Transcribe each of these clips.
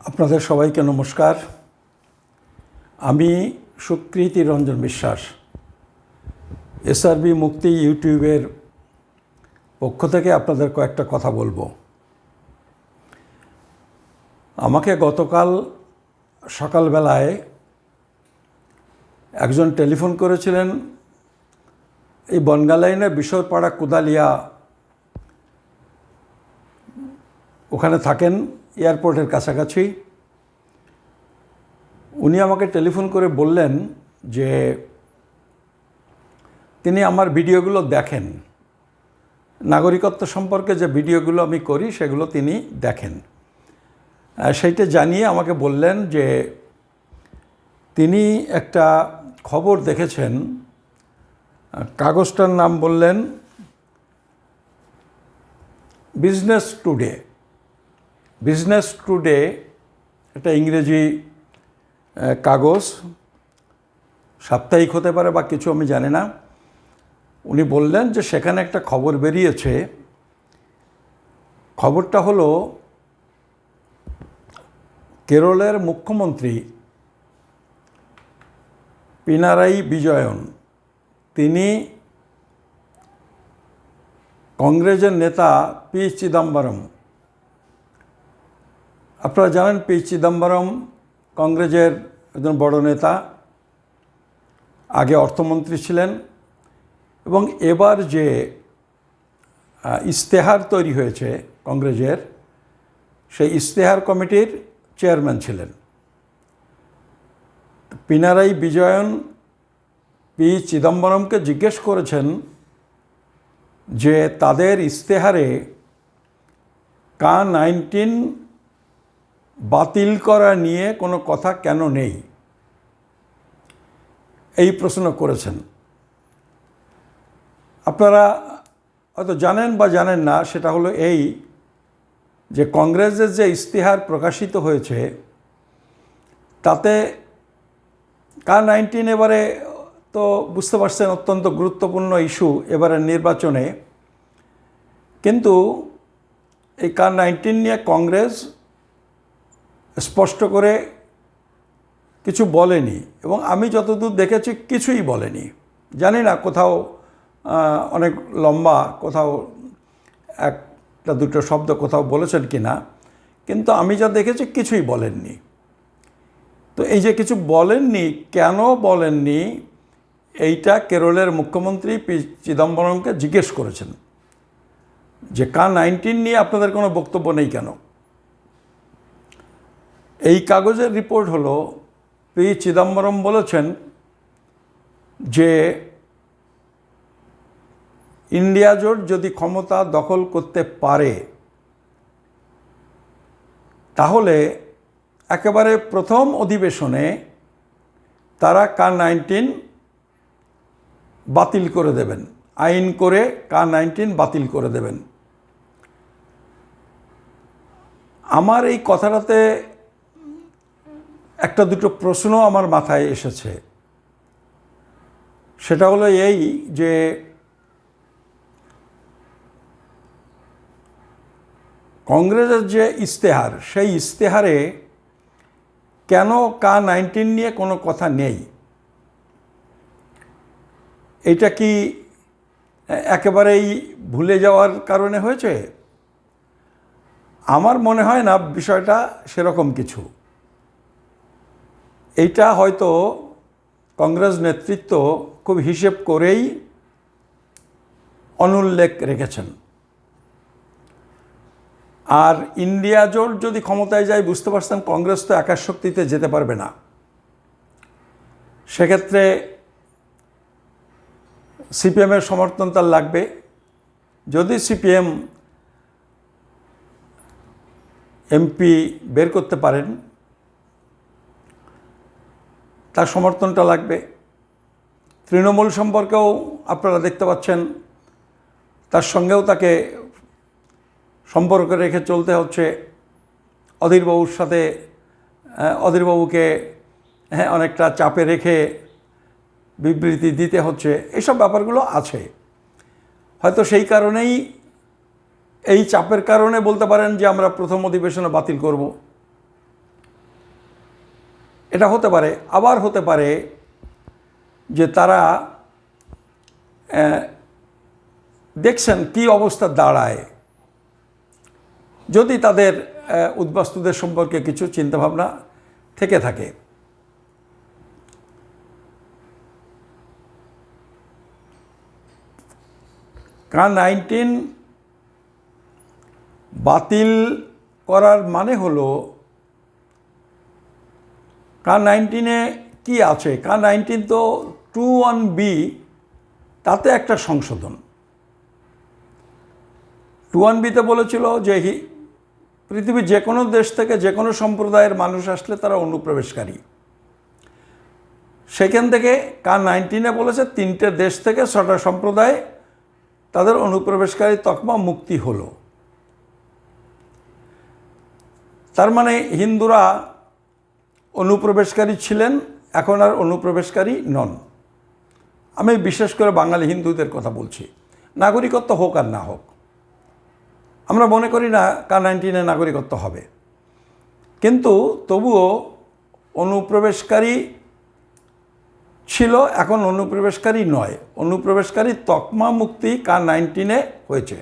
আপনাদের সবাইকে নমস্কার। আমি সুকৃতি রঞ্জন বিশ্বাস এসআরবি মুক্তি ইউটিউবের পক্ষ থেকে আপনাদের কয়েকটা কথা বলবো। আমাকে গতকাল সকালবেলায় একজন টেলিফোন করেছিলেন। এই বনগাঁ লাইনের বিশরপাড়া কুদালিয়া ওখানে থাকেন, এয়ারপোর্টের কাছাকাছি। উনি আমাকে টেলিফোন করে বললেন যে তিনি আমার ভিডিওগুলো দেখেন, নাগরিকত্ব সম্পর্কে যে ভিডিওগুলো আমি করি সেগুলো তিনি দেখেন। সেইটা জানিয়ে আমাকে বললেন যে তিনি একটা খবর দেখেছেন, কাগজটার নাম বললেন বিজনেস টুডে। বিজনেস টুডে একটা ইংরেজি কাগজ, সাপ্তাহিক হতে পারে বা কিছু, আমি জানি না। উনি বললেন যে সেখানে একটা খবর বেরিয়েছে। খবরটা হলো কেরলের মুখ্যমন্ত্রী পিনারাই বিজয়ন, তিনি কংগ্রেসের নেতা পি চিদম্বরম, আপনারা জানেন পি চিদম্বরম কংগ্রেসের একজন বড় নেতা, আগে অর্থমন্ত্রী ছিলেন এবং এবার যে ইশতেহার তৈরি হয়েছে কংগ্রেসের, সেই ইশতেহার কমিটির চেয়ারম্যান ছিলেন। পিনারাই বিজয়ন পি চিদম্বরমকে জিজ্ঞেস করেছেন যে তাদের ইশতেহারে K-19 বাতিল করা নিয়ে কোনো কথা কেন নেই, এই প্রশ্ন করেছেন। আপনারা হয়তো জানেন বা জানেন না, সেটা হলো এই যে কংগ্রেসের যে ইশতেহার প্রকাশিত হয়েছে তাতে K-19 এবারে তো বুঝতে পারছেন অত্যন্ত গুরুত্বপূর্ণ ইস্যু এবারের নির্বাচনে, কিন্তু এই K-19 নিয়ে কংগ্রেস স্পষ্ট করে কিছু বলেনি এবং আমি যতদূর দেখেছি কিছুই বলেনি। জানি না, কোথাও অনেক লম্বা, কোথাও একটা দুটো শব্দ কোথাও বলেছেন কি না, কিন্তু আমি যা দেখেছি কিছুই বলেননি। তো এই যে কিছু বলেননি, কেন বলেননি, এইটা কেরলের মুখ্যমন্ত্রী পি চিদম্বরমকে জিজ্ঞেস করেছেন যে K-19 নিয়ে আপনাদের কোনো বক্তব্য নেই কেন। এই কাগজের রিপোর্ট হলো পি চিদম্বরম বলেছেন যে ইন্ডিয়া জোট যদি ক্ষমতা দখল করতে পারে তাহলে একেবারে প্রথম অধিবেশনে তারা K-19 বাতিল করে দেবেন, আইন করে K-19 বাতিল করে দেবেন। আমার এই কথাটাতে একটা দুটো প্রশ্ন আমার মাথায় এসেছে। সেটা হলো এই যে কংগ্রেসের যে ইশতেহার, সেই ইশতেহারে কেন K-19 নিয়ে কোনো কথা নেই? এটা কি একেবারেই ভুলে যাওয়ার কারণে হয়েছে? আমার মনে হয় না বিষয়টা সেরকম কিছু। এইটা হয়তো কংগ্রেস নেতৃত্ব খুব হিসেব করেই অনুল্লেখ রেখেছেন। আর ইন্ডিয়া জোট যদি ক্ষমতায় যায়, বুঝতে পারছেন কংগ্রেস তো একার শক্তিতে যেতে পারবে না। সেক্ষেত্রে সিপিএমের সমর্থন তার লাগবে। যদি সিপিএম এমপি বের করতে পারেন, তার সমর্থনটা লাগবে। তৃণমূল সম্পর্কেও আপনারা দেখতে পাচ্ছেন, তার সঙ্গেও তাকে সম্পর্ক রেখে চলতে হচ্ছে। অধীরবাবুর সাথে অধীরবাবুকে অনেকটা চাপে রেখে বিবৃতি দিতে হচ্ছে। এইসব ব্যাপারগুলো আছে। হয়তো সেই কারণেই, এই চাপের কারণে বলতে পারেন যে আমরা প্রথম অধিবেশনে বাতিল করব। এটা হতে পারে। আবার হতে পারে যে তারা দেখছেন কি অবস্থা দাঁড়ায়, যদি তাদের উদ্বাস্তুদের সম্পর্কে কিছু চিন্তাভাবনা থেকে থাকে। K-19 বাতিল করার মানে হলো K-19-এ কি আছে? K-19 তো 21B, তাতে একটা সংশোধন। 21B-তে বলেছিল যে পৃথিবীর যে কোনো দেশ থেকে যে কোনো সম্প্রদায়ের মানুষ আসলে তারা অনুপ্রবেশকারী। সেখান থেকে K-19-এ বলেছে 3টে দেশ থেকে 6টা সম্প্রদায় তাদের অনুপ্রবেশকারী তকমা মুক্তি হলো। তার মানে হিন্দুরা অনুপ্রবেশকারী ছিলেন, এখন আর অনুপ্রবেশকারী নন। আমি বিশেষ করে বাঙালি হিন্দুদের কথা বলছি, নাগরিকত্ব হোক আর না হোক। আমরা মনে করি না K-19-এ নাগরিকত্ব হবে, কিন্তু তবুও অনুপ্রবেশকারী ছিল, এখন অনুপ্রবেশকারী নয়। অনুপ্রবেশকারী তকমা মুক্তি K-19-এ হয়েছে।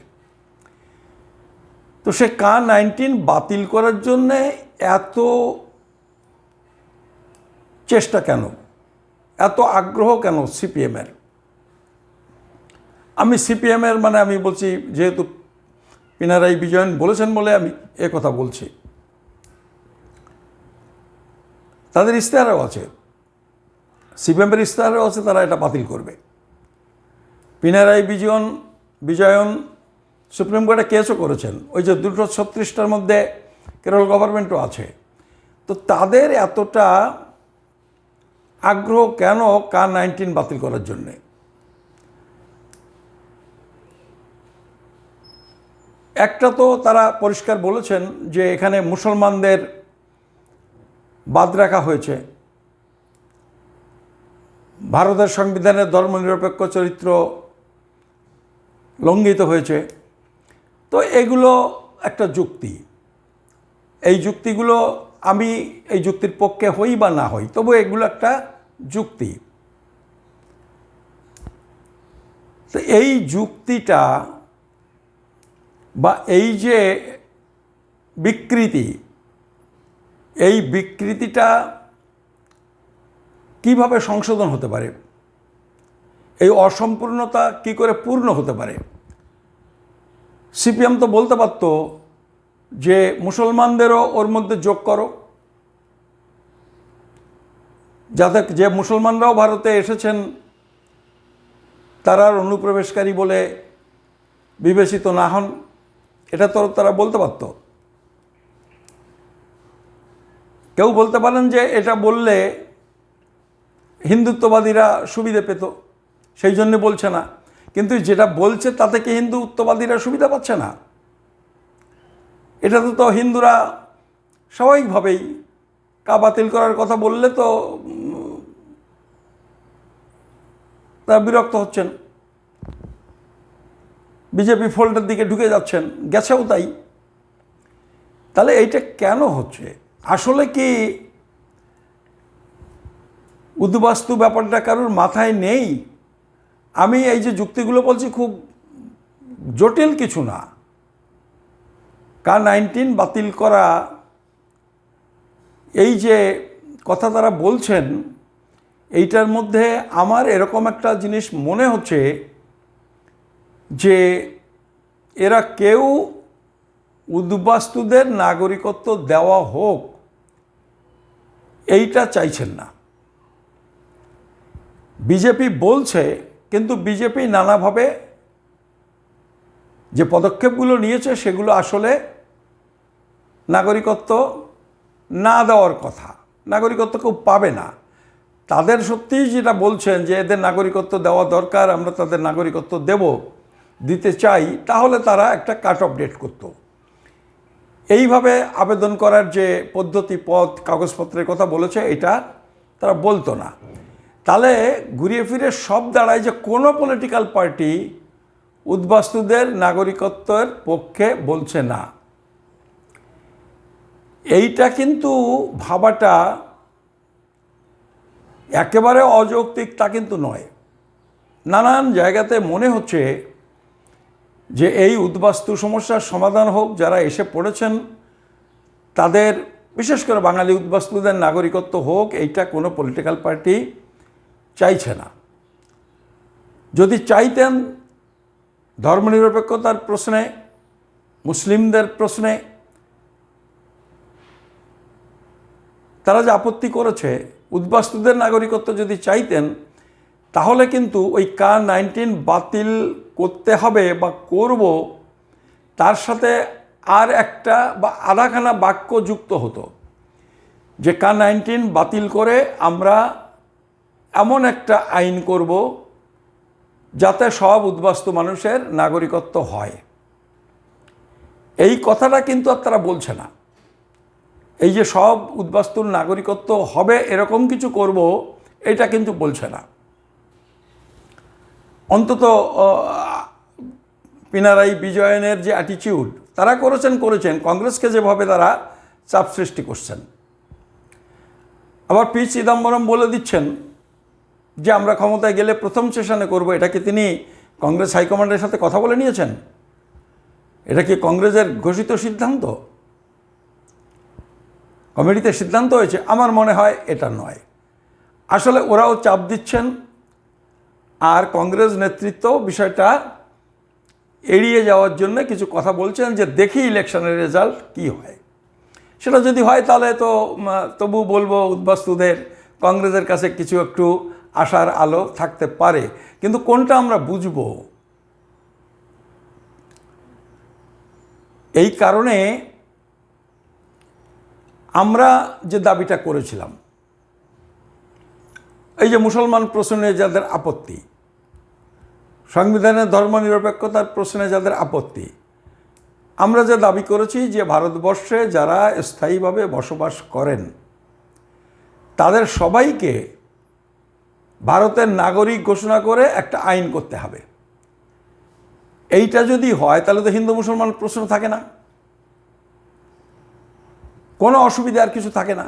তো সে K-19 বাতিল করার জন্যে এত চেষ্টা কেন, এত আগ্রহ কেন সিপিএমের? আমি সিপিএমের মানে আমি বলছি, যেহেতু পিনারাই বিজয়ন বলেছেন বলে আমি কথা বলছি। তাদের ইশতেহারও আছে, সিপিএমের ইশতেহারও আছে তারা এটা বাতিল করবে। পিনারাই বিজয়ন সুপ্রিম কোর্টে কেসও করেছেন, ওই যে 236টার মধ্যে কেরল গভর্নমেন্টও আছে। তো তাদের এতটা আগ্রহ কেন K-19 বাতিল করার জন্যে? একটা তো তারা পরিষ্কার বলেছেন যে এখানে মুসলমানদের বাদ রাখা হয়েছে, ভারতের সংবিধানের ধর্মনিরপেক্ষ চরিত্র লঙ্ঘিত হয়েছে। তো এগুলো একটা যুক্তি। এই যুক্তিগুলো আমি এই যুক্তির পক্ষে হই বা না হই, তবু এগুলো একটা যুক্তি। তো এই যুক্তিটা বা এই যে বিকৃতি, এই বিকৃতিটা কিভাবে সংশোধন হতে পারে? এই অসম্পূর্ণতা কি করে পূর্ণ হতে পারে? সিপিএম তো বলতে পারত যে মুসলমানদেরও ওর মধ্যে যোগ করো, যাতে যে মুসলমানরাও ভারতে এসেছেন তারা অনুপ্রবেশকারী বলে বিবেচিত না হন। এটা তো তারা বলতে পারত। কেউ বলতে পারেন যে এটা বললে হিন্দুত্ববাদীরা সুবিধা পেত, সেই জন্য বলছে না। কিন্তু যেটা বলছে তাতে কি হিন্দুত্ববাদীরা সুবিধা পাচ্ছে না? এটা তো হিন্দুরা স্বাভাবিকভাবেই বাতিল করার কথা বললে তো তারা বিরক্ত হচ্ছেন, বিজেপি ফোল্ডের দিকে ঢুকে যাচ্ছেন, গেছেও তাই। তাহলে এইটা কেন হচ্ছে? আসলে কি উদ্বাস্তু ব্যাপারটা কারোর মাথায় নেই? আমি এই যে যুক্তিগুলো বলছি খুব জটিল কিছু না। K-19 বাতিল করা, এই যে কথা তারা বলছেন, এইটার মধ্যে আমার এরকম একটা জিনিস মনে হচ্ছে যে এরা কেউ উদ্বাস্তুদের নাগরিকত্ব দেওয়া হোক এইটা চাইছেন না। বিজেপি বলছে, কিন্তু বিজেপি নানাভাবে যে পদক্ষেপগুলো নিয়েছে সেগুলো আসলে নাগরিকত্ব না দেওয়ার কথা। নাগরিকত্ব কেউ পাবে না। তাদের সত্যিই যেটা বলছেন যে এদের নাগরিকত্ব দেওয়া দরকার, আমরা তাদের নাগরিকত্ব দিতে চাই, তাহলে তারা একটা কাট অফ ডেট করত। এইভাবে আবেদন করার যে পদ্ধতি, পথ, কাগজপত্রের কথা বলেছে, এটা তারা বলতো না। তাহলে ঘুরিয়ে ফিরে সব দাঁড়ায় যে কোনো পলিটিক্যাল পার্টি উদ্বাস্তুদের নাগরিকত্বের পক্ষে বলছে না। এইটা কিন্তু ভাবাটা একেবারে অযৌক্তিক তা কিন্তু নয়। নানান জায়গাতে মনে হচ্ছে যে এই উদ্বাস্তু সমস্যার সমাধান হোক, যারা এসে পড়েছেন তাদের, বিশেষ করে বাঙালি উদ্বাস্তুদের নাগরিকত্ব হোক, এইটা কোনো পলিটিক্যাল পার্টি চাইছে না। যদি চাইতেন ধর্মনিরপেক্ষতার প্রশ্নে, মুসলিমদের প্রশ্নে তারা যে আপত্তি করেছে, উদ্বাস্তুদের নাগরিকত্ব যদি চাইতেন, তাহলে কিন্তু ওই K-19 বাতিল করতে হবে বা করব, তার সাথে আর একটা বা আধাখানা বাক্য যুক্ত হতো যে K-19 বাতিল করে আমরা এমন একটা আইন করব যাতে সব উদ্বাস্তু মানুষের নাগরিকত্ব হয়। এই কথাটা কিন্তু আর তারা বলছে না। এই যে সব উদ্বাস্তুর নাগরিকত্ব হবে এরকম কিছু করব, এটা কিন্তু বলছে না। অন্তত পিনারাই বিজয়নের যে অ্যাটিটিউড তারা করেছেন, কংগ্রেসকে যেভাবে তারা চাপ সৃষ্টি করছেন। আবার পি চিদম্বরম বলে দিচ্ছেন যে আমরা ক্ষমতায় গেলে প্রথম সেশনে করব। এটা কি তিনি কংগ্রেস হাইকমান্ডের সাথে কথা বলে নিয়েছেন? এটা কি কংগ্রেসের ঘোষিত সিদ্ধান্ত, কমিটিতে সিদ্ধান্ত হয়েছে? আমার মনে হয় এটা নয়। আসলে ওরাও চাপ দিচ্ছেন, আর কংগ্রেস নেতৃত্ব বিষয়টা এড়িয়ে যাওয়ার জন্য কিছু কথা বলছেন যে দেখি ইলেকশনের রেজাল্ট কি হয়। সেটা যদি হয় তাহলে তো তবু বলবো উদ্বাস্তুদের কংগ্রেসের কাছে কিছু একটু আশার আলো থাকতে পারে। কিন্তু কোনটা আমরা বুঝব? এই কারণে আমরা যে দাবিটা করেছিলাম, এই যে মুসলমান প্রশ্নে যাদের আপত্তি, সংবিধানের ধর্মনিরপেক্ষতার প্রশ্নে যাদের আপত্তি, আমরা যে দাবি করেছি যে ভারতবর্ষে যারা স্থায়ীভাবে বসবাস করেন তাদের সবাইকে ভারতের নাগরিক ঘোষণা করে একটা আইন করতে হবে। এইটা যদি হয় তাহলে তো হিন্দু মুসলমান প্রশ্ন থাকে না, কোনো অসুবিধা আর কিছু থাকে না।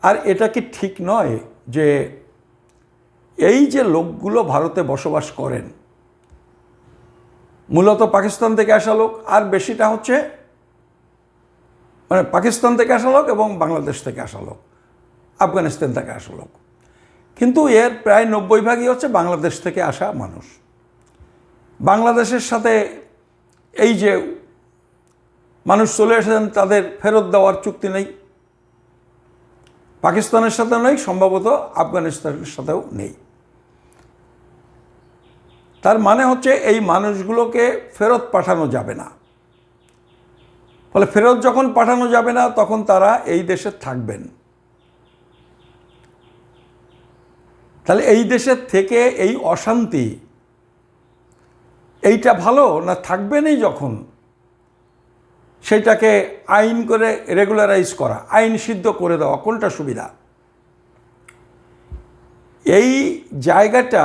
আর এটা কি ঠিক নয় যে এই যে লোকগুলো ভারতে বসবাস করেন মূলত পাকিস্তান থেকে আসা লোক, আর বেশিটা হচ্ছে মানে পাকিস্তান থেকে আসা লোক এবং বাংলাদেশ থেকে আসা লোক, আফগানিস্তান থেকে আসা লোক, কিন্তু এর প্রায় 90% হচ্ছে বাংলাদেশ থেকে আসা মানুষ। বাংলাদেশের সাথে এই যে মানুষ চলে এসেছেন তাদের ফেরত দেওয়ার চুক্তি নেই, পাকিস্তানের সাথে নেই, সম্ভবত আফগানিস্তানের সাথেও নেই। তার মানে হচ্ছে এই মানুষগুলোকে ফেরত পাঠানো যাবে না। ফলে ফেরত যখন পাঠানো যাবে না তখন তারা এই দেশে থাকবেন। তাহলে এই দেশের থেকে এই অশান্তি, এইটা ভালো না থাকবেনই যখন, সেইটাকে আইন করে রেগুলারাইজ করা, আইন সিদ্ধ করে দেওয়া, কোনটা সুবিধা? এই জায়গাটা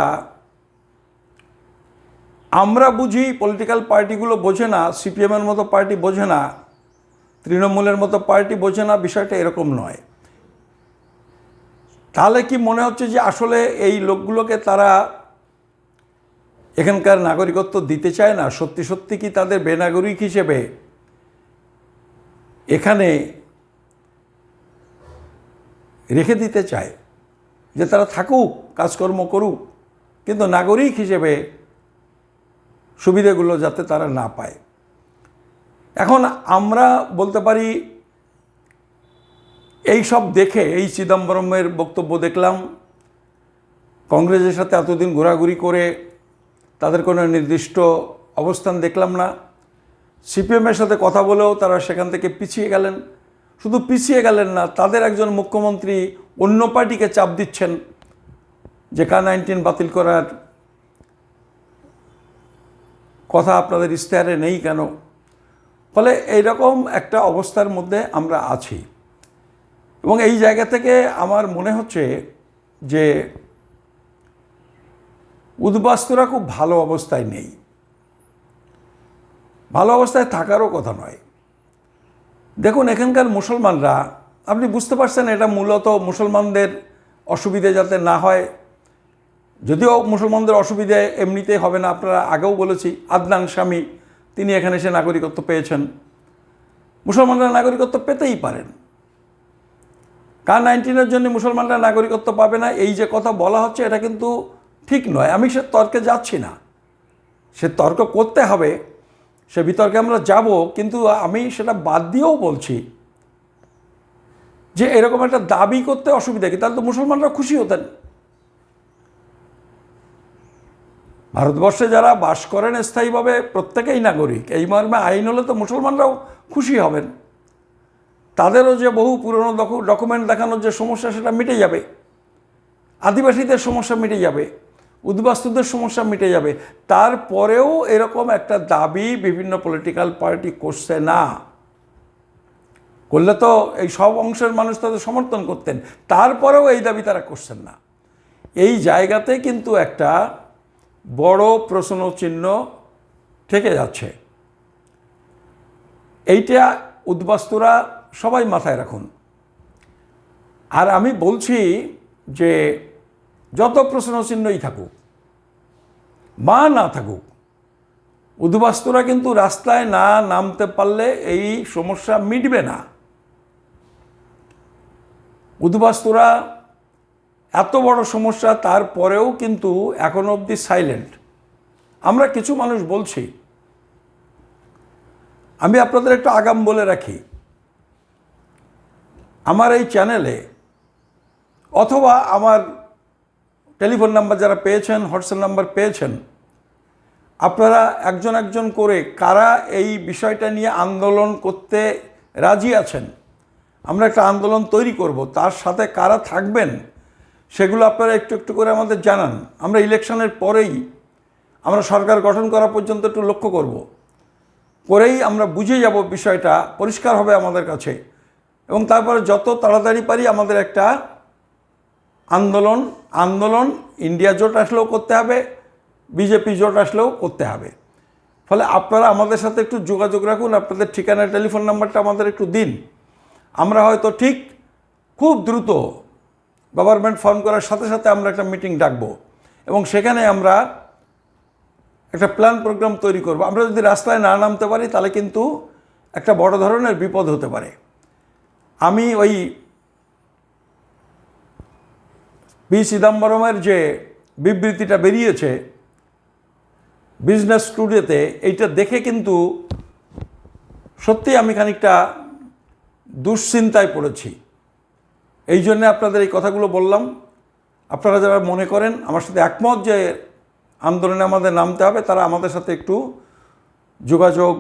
আমরা বুঝি, পলিটিক্যাল পার্টিগুলো বোঝে না, সিপিএমের মতো পার্টি বোঝে না, তৃণমূলের মতো পার্টি বোঝে না, বিষয়টা এরকম নয়। তাহলে কি মনে হচ্ছে যে আসলে এই লোকগুলোকে তারা এখানকার নাগরিকত্ব দিতে চায় না? সত্যি সত্যি কি তাদের বেনাগরিক হিসেবে এখানে রেখে দিতে চায়, যে তারা থাকুক, কাজকর্ম করুক, কিন্তু নাগরিক হিসেবে সুবিধাগুলো যাতে তারা না পায়? এখন আমরা বলতে পারি এই সব দেখে, এই চিদম্বরমের বক্তব্য দেখলাম, কংগ্রেসের সাথে এতদিন ঘোরাঘুরি করে তাদের কোনো নির্দিষ্ট অবস্থান দেখলাম না, সিপিএমের সাথে কথা বলেও তারা সেখান থেকে পিছিয়ে গেলেন। শুধু পিছিয়ে গেলেন না, তাদের একজন মুখ্যমন্ত্রী অন্য পার্টিকে চাপ দিচ্ছেন যে K-19 বাতিল করার কথা আপনাদের ইশতেহারে নেই কেন? ফলে এইরকম একটা অবস্থার মধ্যে আমরা আছি। এবং এই জায়গা থেকে আমার মনে হচ্ছে যে উদ্বাস্তুরা খুব ভালো অবস্থায় নেই, ভালো অবস্থায় থাকারও কথা নয়। দেখুন এখানকার মুসলমানরা, আপনি বুঝতে পারছেন এটা মূলত মুসলমানদের অসুবিধে যাতে না হয়, যদিও মুসলমানদের অসুবিধে এমনিতেই হবে না, আপনারা আগেও বলেছি, আদনান স্বামী তিনি এখানে এসে নাগরিকত্ব পেয়েছেন, মুসলমানরা নাগরিকত্ব পেতেই পারেন। কার-19 জন্য মুসলমানরা নাগরিকত্ব পাবে না এই যে কথা বলা হচ্ছে, এটা কিন্তু ঠিক নয়। আমি সে তর্কে যাচ্ছি না, সে তর্ক করতে হবে, সে বিতর্কে আমরা যাব, কিন্তু আমি সেটা বাদ দিয়েও বলছি যে এরকম একটা দাবি করতে অসুবিধা কি? তাহলে তো মুসলমানরা খুশি হতেন। ভারতবর্ষে যারা বাস করেন স্থায়ীভাবে প্রত্যেকেই নাগরিক, এই মর্মে আইন হলে তো মুসলমানরাও খুশি হবেন, তাদেরও যে বহু পুরনো ডকুমেন্ট দেখানোর যে সমস্যা সেটা মিটে যাবে, আদিবাসীদের সমস্যা মিটে যাবে, উদ্বাস্তুদের সমস্যা মিটে যাবে। তারপরেও এরকম একটা দাবি বিভিন্ন পলিটিক্যাল পার্টি করছে না, করলে তো এই সব অংশের মানুষ তাদের সমর্থন করতেন, তারপরেও এই দাবি তারা করছেন না। এই জায়গাতে কিন্তু একটা বড় প্রশ্ন চিহ্ন থেকে যাচ্ছে। এইটা উদ্বাস্তুরা সবাই মাথায় রাখুন। আর আমি বলছি যে যত প্রশ্ন চিহ্নই থাকুক বা না থাকুক, উদ্বাস্তুরা কিন্তু রাস্তায় না নামতে পারলে এই সমস্যা মিটবে না। উদ্বাস্তুরা এত বড় সমস্যা, তারপরেও কিন্তু এখনো অবধি সাইলেন্ট। আমরা কিছু মানুষ বলছি, আমি আপনাদের একটু আগাম বলে রাখি, আমার এই চ্যানেলে অথবা আমার টেলিফোন নাম্বার যারা পেয়েছেন, হোয়াটসঅ্যাপ নাম্বার পেয়েছেন, আপনারা একজন একজন করে কারা এই বিষয়টা নিয়ে আন্দোলন করতে রাজি আছেন, আমরা একটা আন্দোলন তৈরি করব, তার সাথে কারা থাকবেন সেগুলো আপনারা একটু একটু করে আমাদের জানান। আমরা ইলেকশনের পরেই, আমরা সরকার গঠন করা পর্যন্ত একটু লক্ষ্য করব, করেই আমরা বুঝে যাব, বিষয়টা পরিষ্কার হবে আমাদের কাছে, এবং তারপরে যত তাড়াতাড়ি পারি আমাদের একটা আন্দোলন ইন্ডিয়া জোট আসলেও করতে হবে, বিজেপি জোট আসলেও করতে হবে। ফলে আপনারা আমাদের সাথে একটু যোগাযোগ রাখুন, আপনাদের ঠিকানা, টেলিফোন নাম্বারটা আমাদের একটু দিন। আমরা হয়তো ঠিক খুব দ্রুত গভর্নমেন্ট ফর্ম করার সাথে সাথে আমরা একটা মিটিং ডাকবো, এবং সেখানে আমরা একটা প্ল্যান প্রোগ্রাম তৈরি করব। আমরা যদি রাস্তায় না নামতে পারি তাহলে কিন্তু একটা বড় ধরনের বিপদ হতে পারে। আমি ওই পি চিদম্বরমের যে বিবৃতিটা বেরিয়েছে বিজনেস টুডেতে, এইটা দেখে কিন্তু সত্যি আমি খানিকটা দুশ্চিন্তায় পড়েছি। এই জন্যে আপনাদের এই কথাগুলো বললাম। আপনারা যারা মনে করেন আমার সাথে একমত যে আন্দোলনে আমাদের নামতে হবে, তারা আমাদের সাথে একটু যোগাযোগ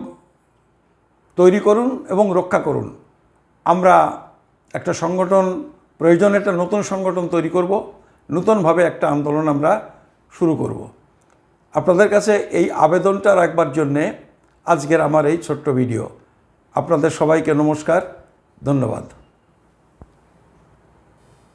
তৈরি করুন এবং রক্ষা করুন। আমরা একটা সংগঠন, প্রয়োজনে একটা নতুন সংগঠন তৈরি করব, নতুনভাবে একটা আন্দোলন আমরা শুরু করব। আপনাদের কাছে এই আবেদনটা রাখবার জন্যে আজকের আমার এই ছোট্ট ভিডিও। আপনাদের সবাইকে নমস্কার, ধন্যবাদ।